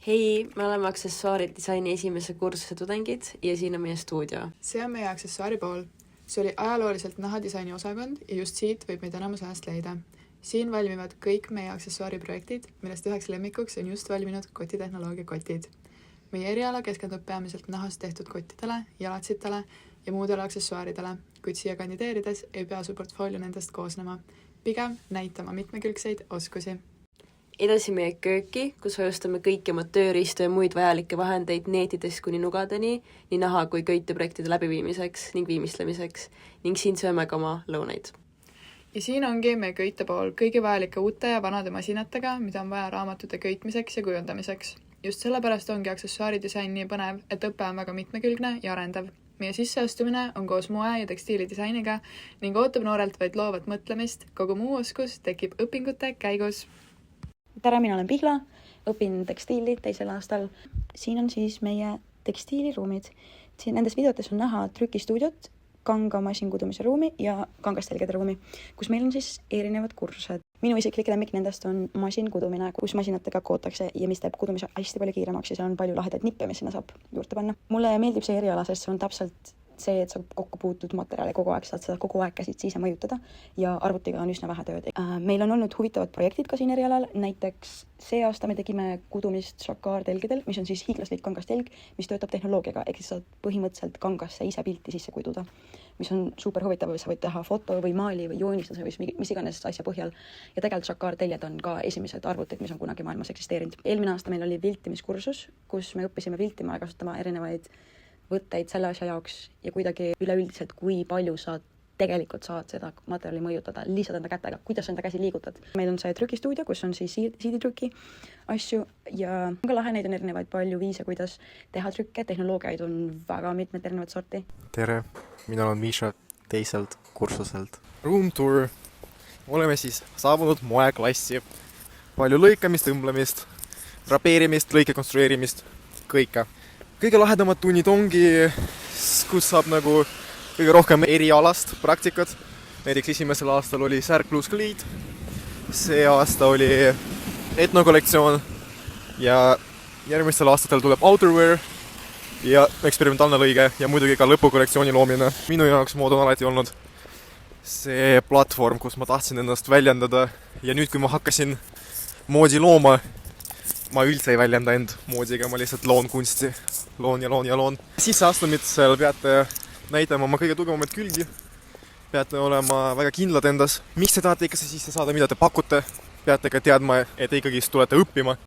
Hei, me oleme aksessuaaridisaini esimese kursuse tudengid ja siin on meie stuudio. See on meie aksessuaari pool. See oli ajalooliselt nahadisaini osakond ja just siit võib meid enamus ajast leida. Siin valmivad kõik meie aksessuaariprojektid, millest üheks lemmikuks on just valminud kotitehnoloogia kotid. Meie eriala keskendub peamiselt nahast tehtud kottidele, jalatsitele ja muudele aksessuaaridele, kuid siia kandideerides ei pea su portfoolio nendest koosnema. Pigem näitama mitmekülgseid oskusi. Edasi meie kööki, kus hoiustame kõiki oma tööriistu ja muid vajalikke vahendeid neetidest kuni nugadeni, nii naha kui köiteprojektide läbiviimiseks ning viimistlemiseks, ning siin sööme ka oma lõunaid. Ja siin ongi meie köite pool kõigi vajalike uute ja vanade masinatega, mida on vaja raamatute köitmiseks ja kujundamiseks. Just sellepärast ongi aksessuaaridisain nii põnev, et õpe on väga mitmekülgne ja arendav. Meie sisseastumine on koos moe- ja tekstiilidisainiga ning ootab noorelt vaid loovat mõtlemist, kogu muu oskus tekib õpingute käigus. Tere, mina olen Pihla, õpin tekstiili teisel aastal. Siin on siis meie tekstiiliruumid. Siin nendes videotes on näha trükistuudiot, kanga masinkudumise ruumi ja kangastelgede ruumi, kus meil on siis erinevad kursused. Minu isiklik lemmik nendest on masinkudumine, kus masinatega kootakse ja mis teeb kudumise hästi palju kiiremaks ja seal on palju lahedaid nippe, mis sinna saab juurde panna. Mulle meeldib see eriala, sest see on täpselt see, et sa kokku puutud materjali kogu aeg, saad seda kogu aeg käsit ise mõjutada ja arvutiga on üsna vähe tööd. Meil on olnud huvitavad projektid ka siin erialal, näiteks see aasta me tegime kudumist šakaartelgedel, mis on siis hiiglaslik kangastelg, mis töötab tehnoloogiaga, ehk siis saad põhimõtteliselt kangasse ise pilti sisse kududa, mis on super huvitav, sa võid teha foto või maali või joonistuse või mis iganes asja põhjal. Ja tegelikult šakaarteljed on ka esimesed arvutid, mis on kunagi maailmas eksisteerinud. Eelmine aasta meil oli viltimiskursus, kus me õppisime viltima ja kasutama erinevaid võtteid selle asja jaoks ja kuidagi üleüldiselt, kui palju sa tegelikult saad seda materjali mõjutada lihtsalt enda kätega, kuidas enda käsi liigutad. Meil on see trükistuudio, kus on siis siiditrüki asju ja ka lahe, neid on erinevaid palju viise, kuidas teha trükke, tehnoloogiaid on väga mitmed erinevad sorti. Tere, mina olen Miša teiselt kursuselt. Room tour. Oleme siis saabunud moeklassi. Palju lõikamist, õmblemist, drapeerimist, lõike konstrueerimist, kõike. Kõige lahedamad tunnid ongi, kus saab nagu kõige rohkem erialast praktikat. Näiteks esimesel aastal oli särk pluss kliid, see aasta oli etnokollektsioon ja järgmistel aastatel tuleb outerwear ja eksperimentaalne lõige ja muidugi ka lõpukollektsiooni loomine. Minu jaoks mood on alati olnud see platvorm, kus ma tahtsin ennast väljendada ja nüüd, kui ma hakkasin moodi looma, ma üldse ei väljenda end moodiga, ma lihtsalt loon kunsti. Loon. Sisseastumisel peate näitama oma kõige tugevamaid külgi. Peate olema väga kindlad endas. Miks te tahate ikka sisse saada, mida te pakute? Peate ka teadma, et ikkagi tulete õppima.